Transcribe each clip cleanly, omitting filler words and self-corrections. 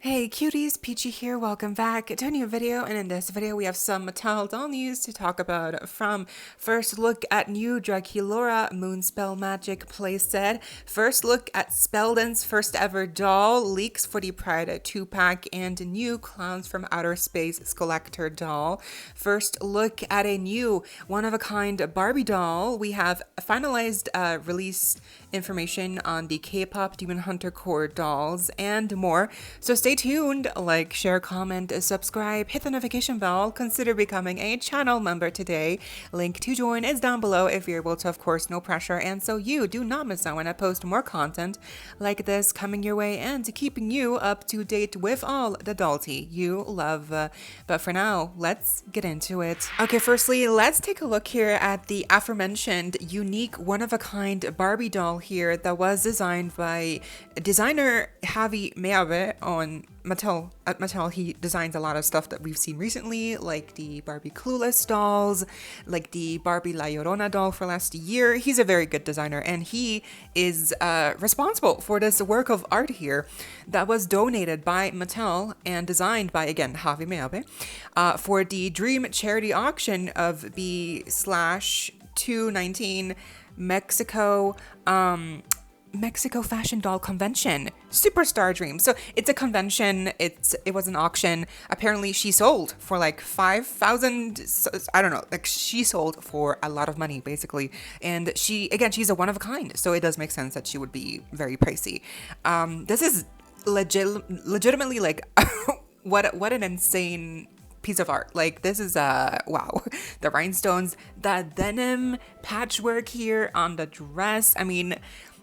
Hey cuties, PeachY here, welcome back to a new video, and in this video we have some Mattel doll news to talk about. From first look at new Dracula Moonspell Magic playset, first look at Spelden's first ever doll, leaks for the Pride 2-pack, and new Clowns from Outer Space SKULLECTOR doll. First look at a new one-of-a-kind Barbie doll. We have finalized release information on the KPop Demon Hunter core dolls and more. So stay tuned, like, share, comment, subscribe, hit the notification bell, consider becoming a channel member today. Link to join is down below if you're able to, of course, no pressure, and so you do not miss out when I post more content like this coming your way and keeping you up to date with all the doll tea you love. But for now, let's get into it. Okay, firstly, let's take a look here at the aforementioned unique one-of-a-kind Barbie doll here that was designed by designer Javi Meave on Mattel. At Mattel, he designs a lot of stuff that we've seen recently, like the Barbie Clueless dolls, like the Barbie La Llorona doll for last year. He's a very good designer, and he is responsible for this work of art here that was donated by Mattel and designed by, again, Javi Meave, for the Dream charity auction of B/219 Mexico Fashion Doll Convention, Superstar Dream. So it's a convention. It was an auction. Apparently she sold for like 5,000. I don't know. Like she sold for a lot of money basically. And she's a one of a kind. So it does make sense that she would be very pricey. This is legitimately like what an insane piece of art. Like this is wow. The rhinestones, the denim patchwork here on the dress. I mean,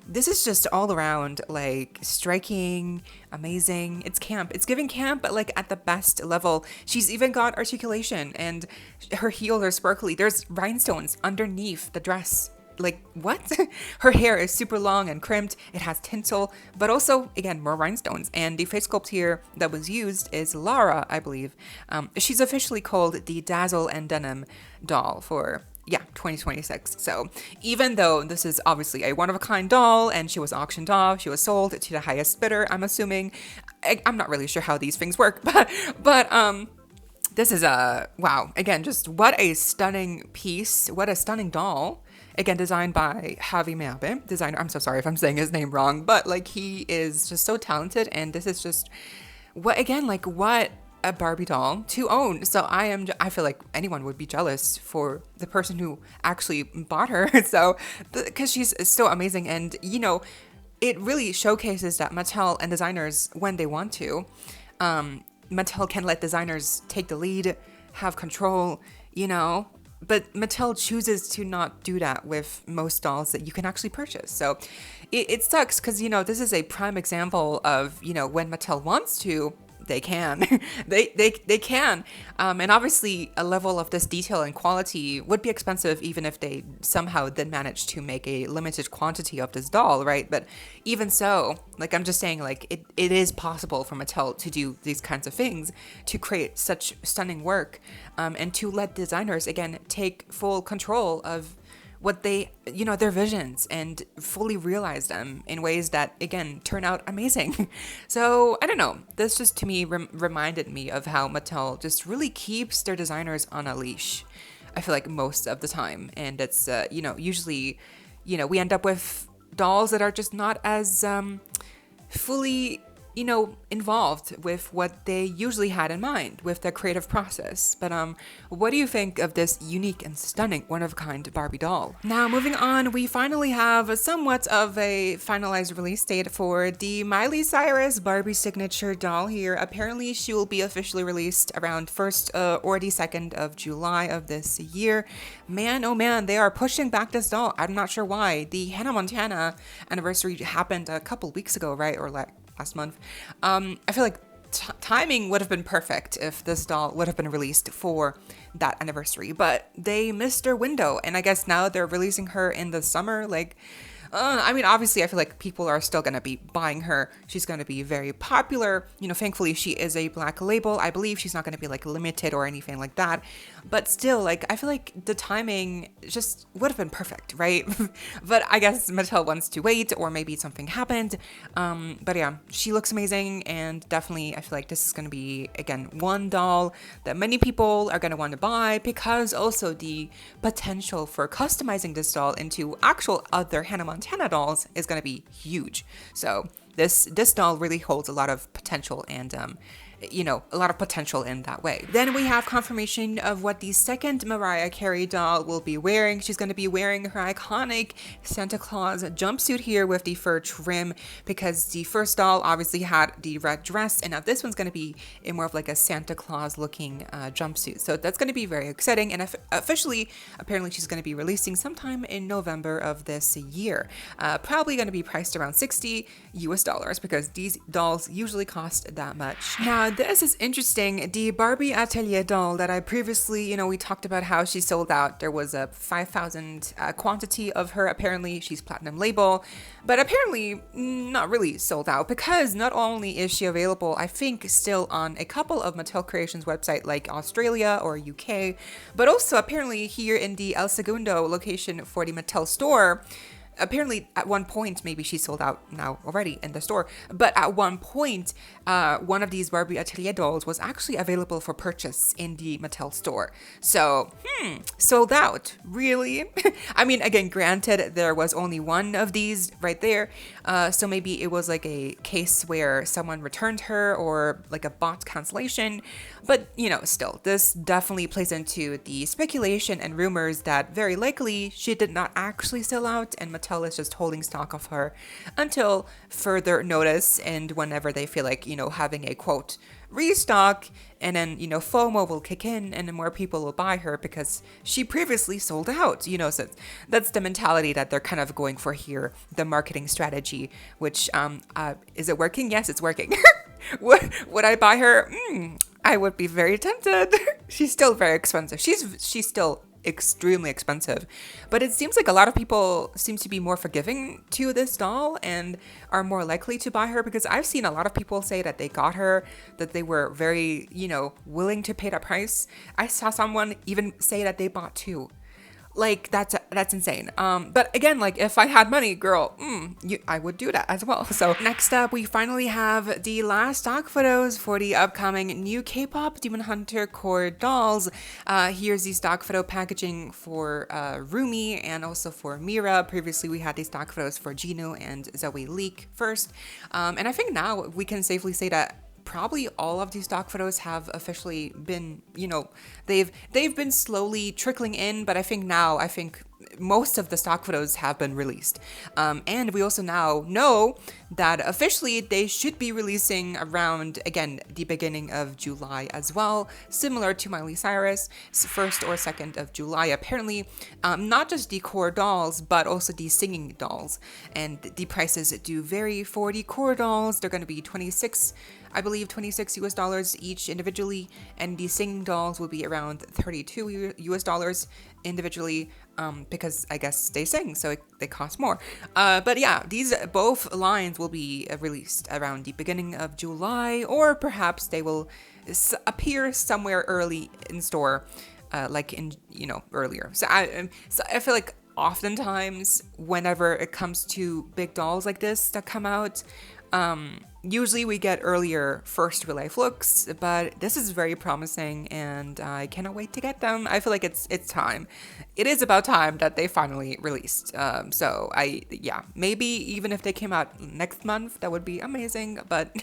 this is just all around like striking, amazing. It's camp. It's giving camp, but like at the best level. She's even got articulation and her heels are sparkly. There's rhinestones underneath the dress. Like what? Her hair is super long and crimped. It has tinsel, but also again more rhinestones. And the face sculpt here that was used is Lara, I believe. She's officially called the Dazzle and Denim doll for 2026. So even though this is obviously a one-of-a-kind doll and she was auctioned off, she was sold to the highest bidder, I'm assuming. I'm not really sure how these things work, but this is wow. Again, just what a stunning piece, what a stunning doll. Again, designed by Javi Meave, designer. I'm so sorry if I'm saying his name wrong, but like he is just so talented, and this is just what a Barbie doll to own. So I feel like anyone would be jealous for the person who actually bought her. So because she's so amazing, and you know, it really showcases that Mattel and designers, when they want to, Mattel can let designers take the lead, have control, you know. But Mattel chooses to not do that with most dolls that you can actually purchase. So it sucks because, you know, this is a prime example of, you know, when Mattel wants to, they can. they can. And obviously a level of this detail and quality would be expensive even if they somehow did manage to make a limited quantity of this doll, right? But even so, like I'm just saying, like it is possible for Mattel to do these kinds of things, to create such stunning work, and to let designers, again, take full control of what they, you know, their visions and fully realize them in ways that, again, turn out amazing. So I don't know, this just to me reminded me of how Mattel just really keeps their designers on a leash, I feel like most of the time. And it's, you know, usually, you know, we end up with dolls that are just not as fully, you know, involved with what they usually had in mind with their creative process. But what do you think of this unique and stunning one-of-a-kind Barbie doll? Now, moving on, we finally have somewhat of a finalized release date for the Miley Cyrus Barbie signature doll here. Apparently, she will be officially released around 1st or the 2nd of July of this year. Man, oh man, they are pushing back this doll. I'm not sure why. The Hannah Montana anniversary happened a couple weeks ago, right? Or like last month. I feel like timing would have been perfect if this doll would have been released for that anniversary, but they missed their window, and I guess now they're releasing her in the summer. Like, I mean, obviously, I feel like people are still going to be buying her. She's going to be very popular. You know, thankfully, she is a black label. I believe she's not going to be like limited or anything like that. But still, like, I feel like the timing just would have been perfect, right? But I guess Mattel wants to wait, or maybe something happened. But yeah, she looks amazing, and definitely I feel like this is going to be, again, one doll that many people are going to want to buy, because also the potential for customizing this doll into actual other Hannah Montana dolls is going to be huge. So this doll really holds a lot of potential, and you know, a lot of potential in that way. Then we have confirmation of what the second Mariah Carey doll will be wearing. She's going to be wearing her iconic Santa Claus jumpsuit here with the fur trim, because the first doll obviously had the red dress, and now this one's going to be in more of like a Santa Claus looking jumpsuit. So that's going to be very exciting, and officially, apparently she's going to be releasing sometime in November of this year. Probably going to be priced around $60 US, because these dolls usually cost that much. Now, this is interesting. The Barbie Atelier doll that I previously, you know, we talked about how she sold out. There was a 5,000 quantity of her. Apparently, she's platinum label, but apparently not really sold out, because not only is she available, I think, still on a couple of Mattel Creations website like Australia or UK, but also apparently here in the El Segundo location for the Mattel store. Apparently, at one point, maybe she sold out now already in the store, but at one point, one of these Barbie Atelier dolls was actually available for purchase in the Mattel store. So, sold out, really? I mean, again, granted, there was only one of these right there, so maybe it was like a case where someone returned her, or like a bot cancellation, but, you know, still, this definitely plays into the speculation and rumors that very likely she did not actually sell out, and Mattel is just holding stock of her until further notice, and whenever they feel like, you know, having a quote restock, and then, you know, FOMO will kick in and then more people will buy her because she previously sold out, you know. So that's the mentality that they're kind of going for here, the marketing strategy, which is it working? Yes, it's working. Would I buy her? I would be very tempted. She's still very expensive. She's still extremely expensive, but it seems like a lot of people seem to be more forgiving to this doll and are more likely to buy her, because I've seen a lot of people say that they got her, that they were very, you know, willing to pay that price. I saw someone even say that they bought two. Like, that's insane. But again, like, if I had money, girl, I would do that as well. So next up, we finally have the last stock photos for the upcoming new KPop Demon Hunter core dolls. Here's the stock photo packaging for Rumi and also for Mira. Previously, we had the stock photos for Jinu and Zoe Leak first. And I think now we can safely say that probably all of these stock photos have officially been, you know, they've been slowly trickling in, but I think most of the stock photos have been released. And we also now know that officially they should be releasing around, again, the beginning of July as well, similar to Miley Cyrus, 1st or 2nd of July, apparently. Not just the core dolls, but also the singing dolls. And the prices do vary for the core dolls. They're going to be $26 US each individually, and the singing dolls will be around $32 US individually, because I guess they sing, so they cost more. But yeah, these both lines will be released around the beginning of July, or perhaps they will appear somewhere early in store, like in, you know, earlier. So I feel like oftentimes whenever it comes to big dolls like this that come out, usually we get earlier first real life looks, but this is very promising and I cannot wait to get them. I feel like it's time. It is about time that they finally released. So maybe even if they came out next month, that would be amazing, but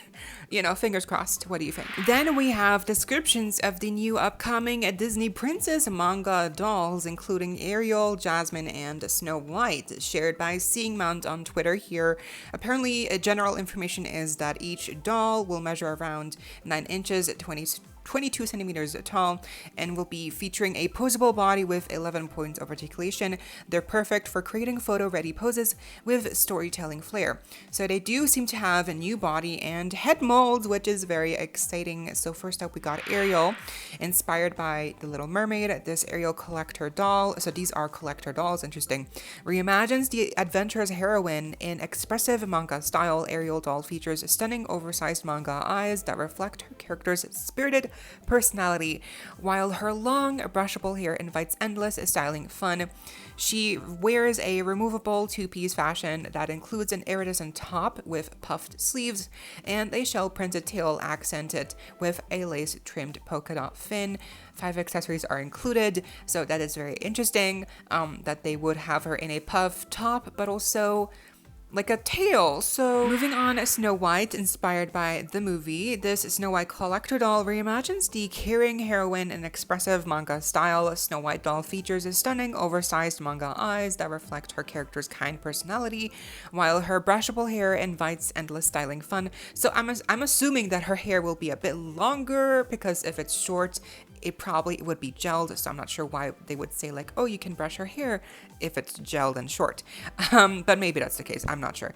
you know, fingers crossed. What do you think? Then we have descriptions of the new upcoming Disney Princess manga dolls, including Ariel, Jasmine, and Snow White, shared by Seeing Mount on Twitter here. Apparently, general information is that each doll will measure around 9 inches, 20 22 centimeters tall and will be featuring a posable body with 11 points of articulation. They're perfect for creating photo-ready poses with storytelling flair. So they do seem to have a new body and head molds, which is very exciting. So first up, we got Ariel, inspired by The Little Mermaid. This Ariel collector doll, so these are collector dolls, interesting, reimagines the adventurous heroine in expressive manga style. Ariel doll features stunning oversized manga eyes that reflect her character's spirited personality, while her long brushable hair invites endless styling fun. She wears a removable two-piece fashion that includes an iridescent top with puffed sleeves and a shell printed tail accented with a lace trimmed polka dot fin. 5 accessories are included, so that is very interesting that they would have her in a puff top, but also like a tail. So moving on, Snow White, inspired by the movie. This Snow White collector doll reimagines the caring heroine in expressive manga style. Snow White doll features stunning oversized manga eyes that reflect her character's kind personality, while her brushable hair invites endless styling fun. So I'm assuming that her hair will be a bit longer, because if it's short, it probably would be gelled, so I'm not sure why they would say like, oh, you can brush her hair if it's gelled and short. But maybe that's the case, I'm not sure.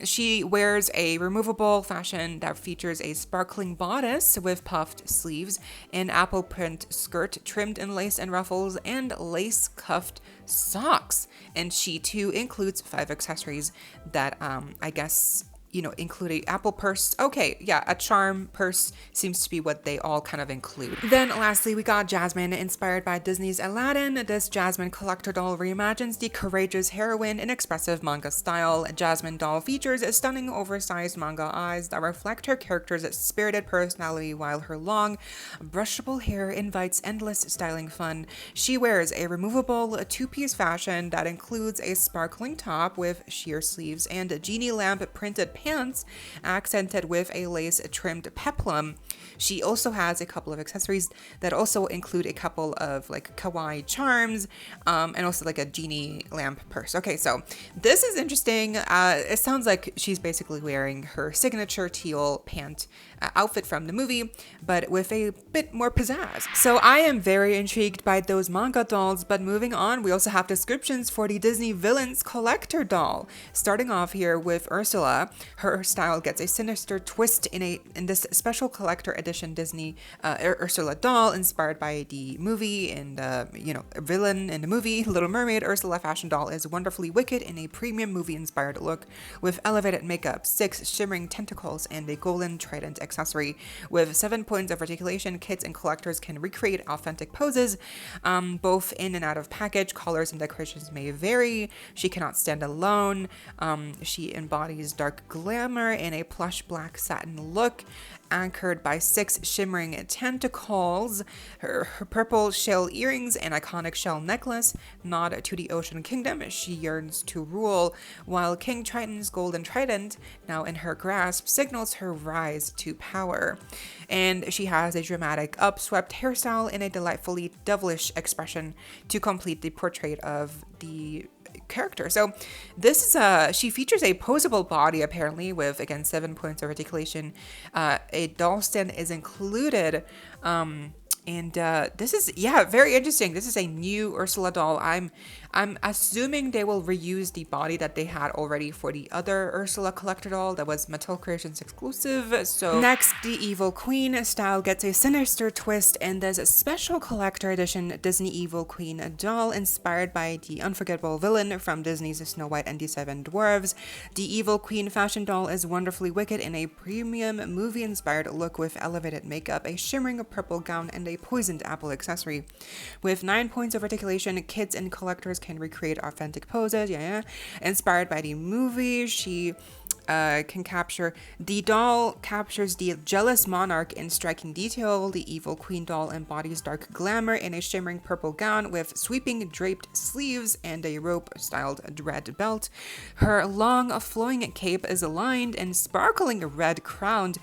She wears a removable fashion that features a sparkling bodice with puffed sleeves, an apple print skirt trimmed in lace and ruffles, and lace cuffed socks. And she too includes 5 accessories that I guess, you know, include a apple purse. Okay, yeah, a charm purse seems to be what they all kind of include. Then lastly, we got Jasmine, inspired by Disney's Aladdin. This Jasmine collector doll reimagines the courageous heroine in expressive manga style. Jasmine doll features stunning oversized manga eyes that reflect her character's spirited personality, while her long, brushable hair invites endless styling fun. She wears a removable two-piece fashion that includes a sparkling top with sheer sleeves and a genie lamp printed pants accented with a lace trimmed peplum. She also has a couple of accessories that also include a couple of like kawaii charms, and also like a genie lamp purse. Okay, so this is interesting. It sounds like she's basically wearing her signature teal pant outfit from the movie, but with a bit more pizzazz. So I am very intrigued by those manga dolls, but moving on, we also have descriptions for the Disney Villains collector doll. Starting off here with Ursula. Her style gets a sinister twist in this special collector edition Disney Ursula doll, inspired by the movie and a villain in the movie Little Mermaid. Ursula fashion doll is wonderfully wicked in a premium movie inspired look with elevated makeup, 6 shimmering tentacles, and a golden trident accessory. With 7 points of articulation, kids and collectors can recreate authentic poses, both in and out of package. Colors and decorations may vary. She cannot stand alone. She embodies dark glamour in a plush black satin look, anchored by 6 shimmering tentacles. Her purple shell earrings and iconic shell necklace nod to the Ocean Kingdom she yearns to rule, while King Triton's golden trident, now in her grasp, signals her rise to power. And she has a dramatic upswept hairstyle and a delightfully devilish expression to complete the portrait of the character. So this is she features a posable body apparently with, again, 7 points of articulation. A doll stand is included. And this is, yeah, very interesting. This is a new Ursula doll. I'm assuming they will reuse the body that they had already for the other Ursula collector doll that was Mattel Creations exclusive. So next, the Evil Queen style gets a sinister twist in this special collector edition Disney Evil Queen doll, inspired by the unforgettable villain from Disney's Snow White and the 7 Dwarves. The Evil Queen fashion doll is wonderfully wicked in a premium movie-inspired look with elevated makeup, a shimmering purple gown, and a poisoned apple accessory. With 9 points of articulation, kids and collectors can recreate authentic poses, inspired by the movie. She the doll captures the jealous monarch in striking detail. The Evil Queen doll embodies dark glamour in a shimmering purple gown with sweeping draped sleeves and a rope-styled red belt. Her long flowing cape is aligned in sparkling red, crowned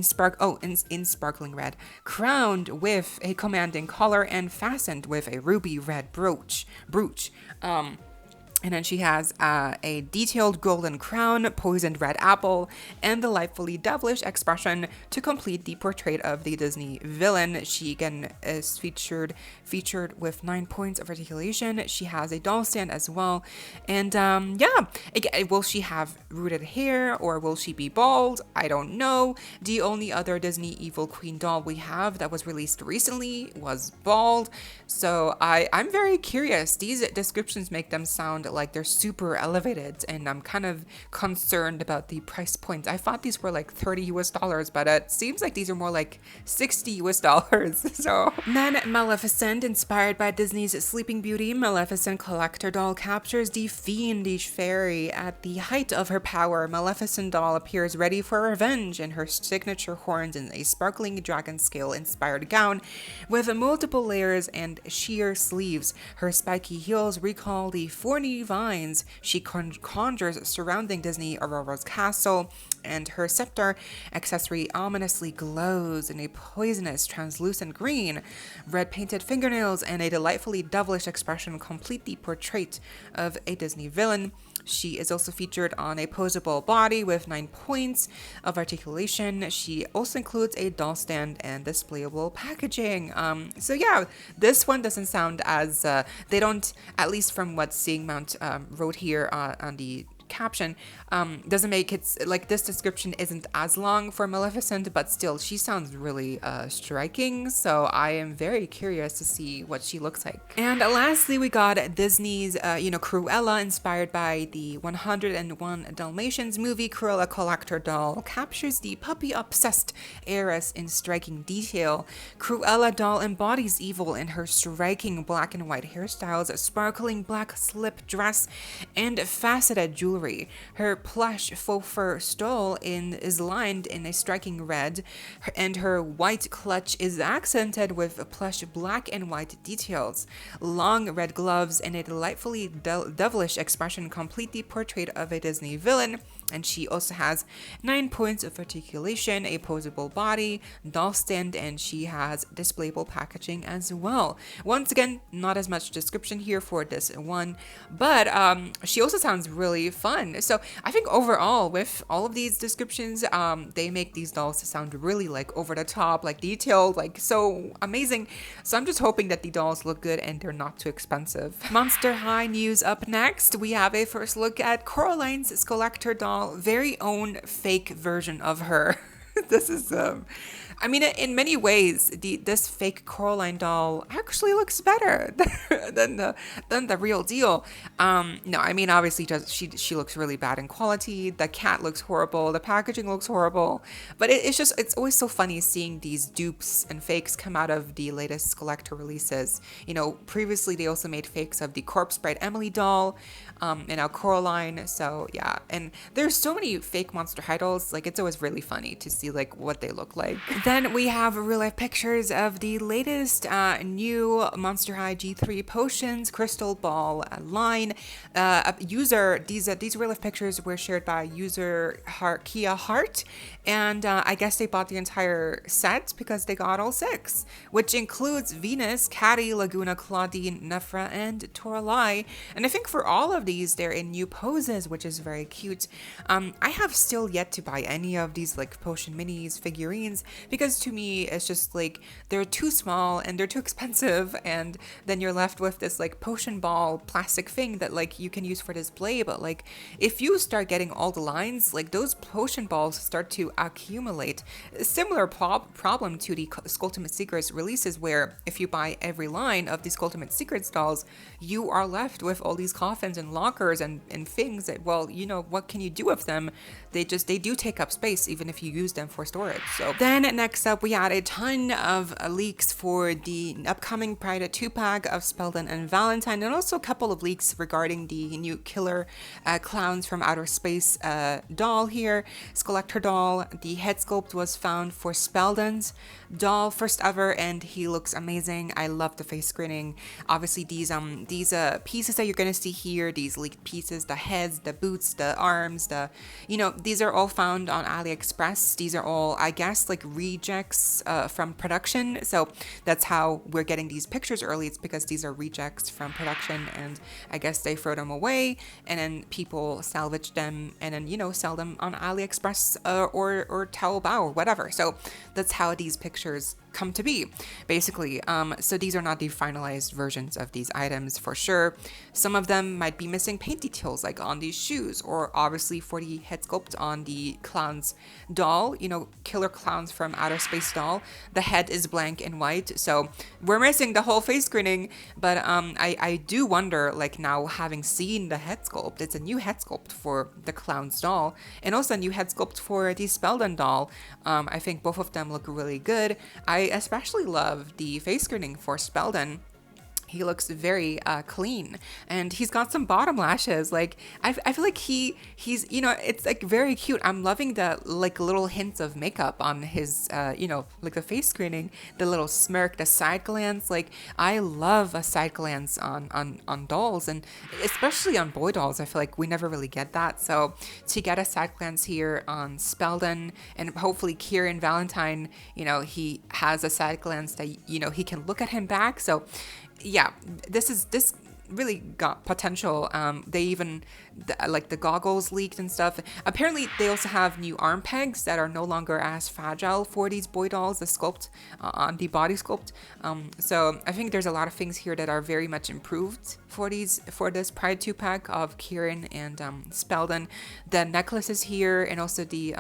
sparkling red, crowned with a commanding collar and fastened with a ruby red brooch. And then she has a detailed golden crown, poisoned red apple, and delightfully devilish expression to complete the portrait of the Disney villain. She again is featured with 9 points of articulation. She has a doll stand as well. And yeah, again, will she have rooted hair or will she be bald? I don't know. The only other Disney Evil Queen doll we have that was released recently was bald. So I'm very curious. These descriptions make them sound like they're super elevated, and I'm kind of concerned about the price points. I thought these were like $30 but it seems like these are more like $60 So then Maleficent, inspired by Disney's Sleeping Beauty, Maleficent collector doll captures the fiendish fairy at the height of her power. Maleficent doll appears ready for revenge in her signature horns and a sparkling dragon scale inspired gown with multiple layers and sheer sleeves. Her spiky heels recall the thorny vines she conjures surrounding Disney Aurora's castle, and her scepter accessory ominously glows in a poisonous translucent green. Red painted fingernails and a delightfully devilish expression complete the portrait of a Disney villain. She is also featured on a posable body with 9 points of articulation. She also includes a doll stand and displayable packaging. So yeah, this one doesn't sound as, they don't, at least from what Seeing Mount wrote here on the caption, doesn't make it like this description isn't as long for Maleficent, but still she sounds really striking, so I am very curious to see what she looks like. And lastly, we got Disney's Cruella, inspired by the 101 Dalmatians movie. Cruella collector doll captures the puppy obsessed heiress in striking detail. Cruella doll embodies evil in her striking black and white hairstyles, sparkling black slip dress, and faceted jewelry. Her plush faux fur stole is lined in a striking red, and her white clutch is accented with plush black and white details. Long red gloves and a delightfully devilish expression complete the portrait of a Disney villain. And she also has 9 points of articulation, a posable body, doll stand, and she has displayable packaging as well. Once again, not as much description here for this one, but she also sounds really fun. So I think overall, with all of these descriptions, they make these dolls sound really like over the top, like detailed, like so amazing. So I'm just hoping that the dolls look good and they're not too expensive. Monster High news up next. We have a first look at Coraline's SKULLECTOR doll, very own fake version of her. This is I mean, in many ways, this fake Coraline doll actually looks better than the real deal. No, I mean, obviously, she looks really bad in quality. The cat looks horrible. The packaging looks horrible. But it's always so funny seeing these dupes and fakes come out of the latest SKULLECTOR releases. You know, previously they also made fakes of the Corpse Bride Emily doll, and now Coraline. So yeah, and there's so many fake Monster High dolls. Like, it's always really funny to see like what they look like. Then we have real life pictures of the latest new Monster High G3 Potions Crystal Ball line. These real life pictures were shared by user Kia Hart, and I guess they bought the entire set because they got all 6, which includes Venus, Caddy, Laguna, Claudine, Nephra, and Toralei. And I think for all of these, they're in new poses, which is very cute. I have still yet to buy any of these like potion minis figurines because to me it's just like they're too small and they're too expensive, and then you're left with this like potion ball plastic thing that like you can use for display. But like if you start getting all the lines, like those potion balls start to accumulate. A similar problem to the Skulltimate Secrets releases, where if you buy every line of the Skulltimate Secrets dolls, you are left with all these coffins and lockers and things that, well, you know, what can you do with them? They do take up space even if you use them for storage. So then next up, we had a ton of leaks for the upcoming Pride 2-pack of Spelden and Valentine, and also a couple of leaks regarding the new Killer Clowns from Outer Space doll here, SKULLECTOR doll. The head sculpt was found for Spelden's doll, first ever, and he looks amazing. I love the face screening. Obviously, these pieces that you're gonna see here, these leaked pieces, the heads, the boots, the arms, these are all found on AliExpress. These are all, I guess, like rejects from production. So that's how we're getting these pictures early. It's because these are rejects from production, and I guess they throw them away, and then people salvage them, and then, you know, sell them on AliExpress or Taobao or whatever. So that's how these pictures come to be, basically. So these are not the finalized versions of these items for sure. Some of them might be missing paint details, like on these shoes, or obviously for the head sculpt on the clowns doll, you know, Killer Clowns from Outer Space doll. The head is blank and white, so we're missing the whole face screening. But I do wonder, like, now having seen the head sculpt, it's a new head sculpt for the clowns doll, and also a new head sculpt for the Spellden doll. I think both of them look really good. I especially love the face screening for Spellden. He looks very clean, and he's got some bottom lashes. Like, I feel like he's, you know, it's like very cute. I'm loving the like little hints of makeup on his, you know, like the face screening, the little smirk, the side glance. Like, I love a side glance on dolls, and especially on boy dolls. I feel like we never really get that. So to get a side glance here on Spellden, and hopefully Kieran Valentine, you know, he has a side glance that, you know, he can look at him back. So yeah, this really got potential. They even like the goggles leaked and stuff. Apparently they also have new arm pegs that are no longer as fragile for these boy dolls, the sculpt on the body sculpt. So I think there's a lot of things here that are very much improved for this Pride 2-pack of Kieran and Spellden. The necklaces here, and also the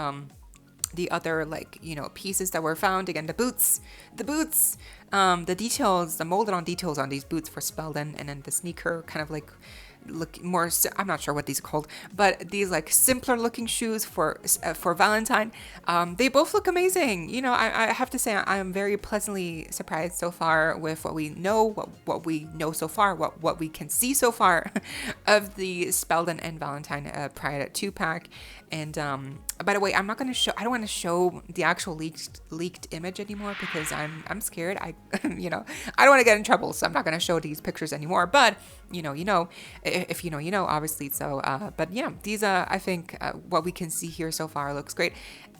other, like, you know, pieces that were found. Again, the boots, the details, the molded on details on these boots for Spellden, and then the sneaker kind of like look more, I'm not sure what these are called, but these like simpler looking shoes for Valentine. They both look amazing. You know, I have to say I am very pleasantly surprised so far with what we know, what we know so far, what we can see so far of the Spellden and Valentine Pride 2-pack. And by the way, I don't want to show the actual leaked image anymore, because I'm scared. You know, I don't want to get in trouble, so I'm not going to show these pictures anymore. But you know, if you know, obviously. So, but yeah, these I think what we can see here so far looks great.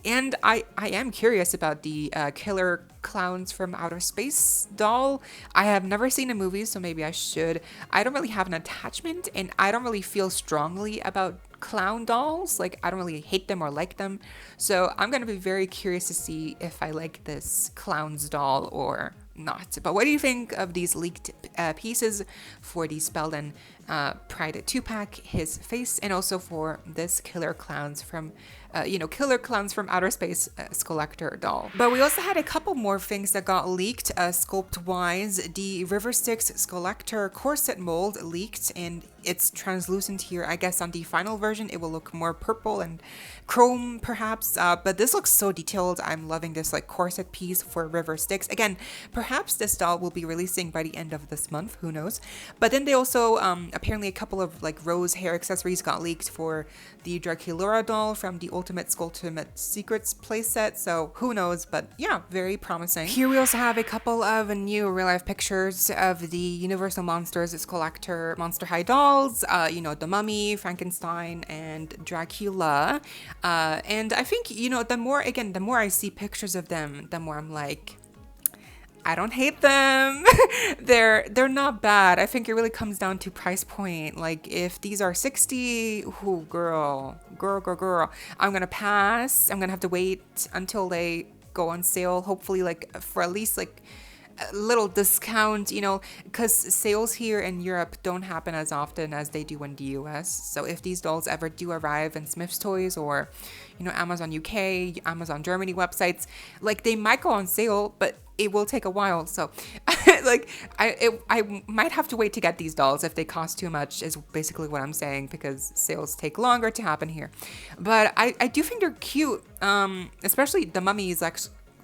And I am curious about the Killer Clowns from Outer Space doll. I have never seen the movie, so maybe I should. I don't really have an attachment, and I don't really feel strongly about clown dolls. Like, I don't really hate them or like them. So I'm going to be very curious to see if I like this clown's doll or not. But what do you think of these leaked pieces for the Spellden Pride 2-pack, his face, and also for this Killer Clowns from Outer Space SKULLECTOR doll? But we also had a couple more things that got leaked sculpt wise. The River Styx SKULLECTOR corset mold leaked, and it's translucent here. I guess on the final version it will look more purple and chrome perhaps, but this looks so detailed. I'm loving this like corset piece for River Styx. Again, perhaps this doll will be releasing by the end of this month, who knows. But then they also apparently a couple of like rose hair accessories got leaked for the Dracula doll from the Ultimate Secrets playset, so who knows. But yeah, very promising. Here we also have a couple of new real life pictures of the Universal Monsters SKULLECTOR Monster High dolls, you know, the Mummy, Frankenstein, and Dracula. And I think, you know, the more I see pictures of them, the more I'm like, I don't hate them. They're not bad. I think it really comes down to price point. Like, if these are 60, ooh, girl, I'm gonna pass. I'm gonna have to wait until they go on sale, hopefully like for at least like a little discount, you know, because sales here in Europe don't happen as often as they do in the US. So if these dolls ever do arrive in Smith's Toys or, you know, Amazon UK, Amazon Germany websites, like, they might go on sale, but it will take a while. So like I might have to wait to get these dolls if they cost too much, is basically what I'm saying, because sales take longer to happen here. But I do think they're cute, especially the Mummy is like,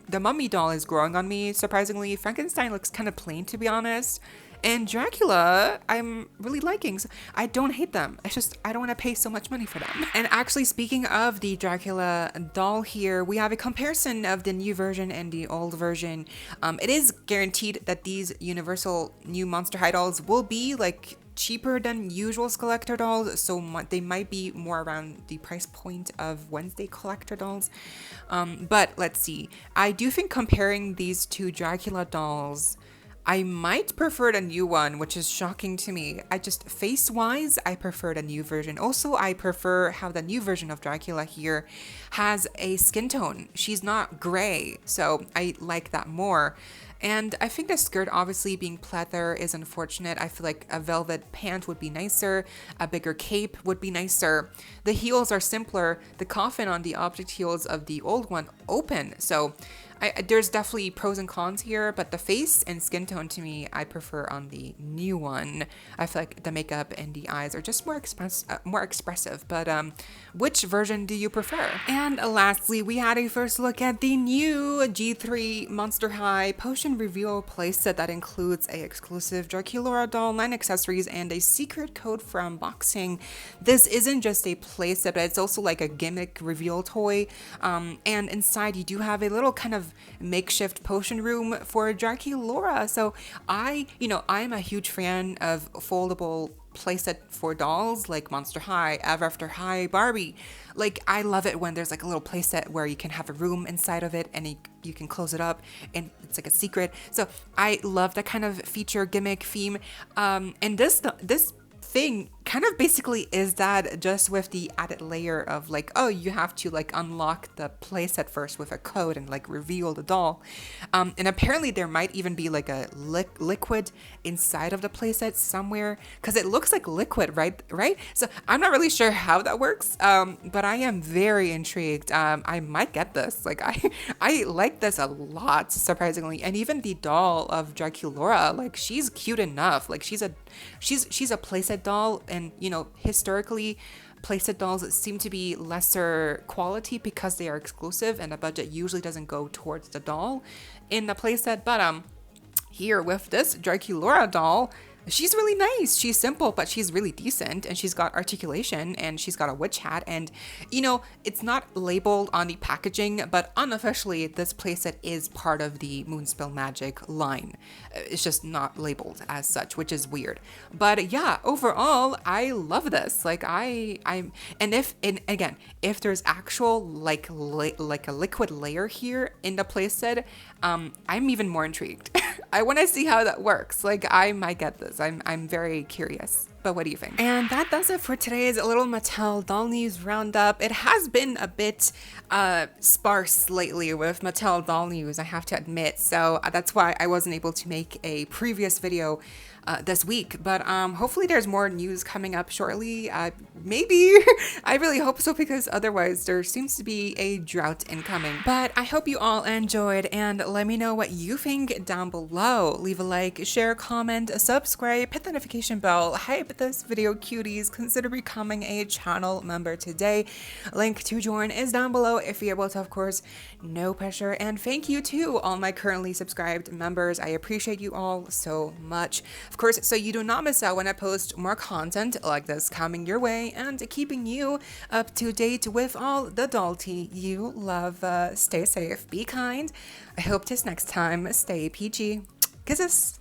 the Mummy doll is growing on me, surprisingly. Frankenstein looks kind of plain, to be honest. And Dracula, I'm really liking. So I don't hate them. It's just, I don't want to pay so much money for them. And actually, speaking of the Dracula doll here, we have a comparison of the new version and the old version. It is guaranteed that these Universal new Monster High dolls will be like cheaper than usual SKULLECTOR dolls, so they might be more around the price point of Wednesday collector dolls. But let's see. I do think comparing these two Dracula dolls, I might prefer the new one, which is shocking to me. I just, face-wise, I prefer the new version. Also, I prefer how the new version of Dracula here has a skin tone. She's not gray, so I like that more. And I think the skirt obviously being pleather is unfortunate. I feel like a velvet pant would be nicer. A bigger cape would be nicer. The heels are simpler. The coffin on the object heels of the old one open. So there's definitely pros and cons here, but the face and skin tone to me, I prefer on the new one. I feel like the makeup and the eyes are just more expressive, but which version do you prefer? And lastly, we had a first look at the new G3 Monster High Potion Reveal playset that includes a exclusive Dracula doll, 9 accessories, and a secret code for unboxing. This isn't just a playset, but it's also like a gimmick reveal toy, and inside you do have a little kind of makeshift potion room for Dracula. So I'm a huge fan of foldable playset for dolls like Monster High, Ever After High, Barbie. Like, I love it when there's like a little playset where you can have a room inside of it and you can close it up and it's like a secret. So I love that kind of feature gimmick theme. And this thing kind of basically is that, just with the added layer of like, oh, you have to like unlock the playset first with a code and like reveal the doll. And apparently there might even be like a liquid inside of the playset somewhere, because it looks like liquid, right? So I'm not really sure how that works, but I am very intrigued. I might get this. Like, I like this a lot, surprisingly. And even the doll of Dracula, like, she's cute enough. Like, she's a playset doll. And, historically, playset dolls seem to be lesser quality because they are exclusive and the budget usually doesn't go towards the doll in the playset. But here with this Dracula doll, she's really nice. She's simple, but she's really decent, and she's got articulation, and she's got a witch hat, and it's not labeled on the packaging, but unofficially this playset is part of the Moonspell Magic line. It's just not labeled as such, which is weird. But yeah, overall, I love this. Like, if there's actual like a liquid layer here in the playset, I'm even more intrigued. I want to see how that works. Like, I might get this. I'm very curious. But what do you think? And that does it for today's little Mattel doll news roundup. It has been a bit sparse lately with Mattel doll news, I have to admit. So that's why I wasn't able to make a previous video this week, but hopefully there's more news coming up shortly. Maybe. I really hope so, because otherwise there seems to be a drought incoming. But I hope you all enjoyed, and let me know what you think down below. Leave a like, share, comment, subscribe, hit the notification bell, hype this video, cuties. Consider becoming a channel member today. Link to join is down below if you're able to, of course. No pressure. And thank you to all my currently subscribed members. I appreciate you all so much. Of course, so you do not miss out when I post more content like this coming your way and keeping you up to date with all the doll tea you love. Stay safe, be kind. I hope this next time, stay peachy. Kisses.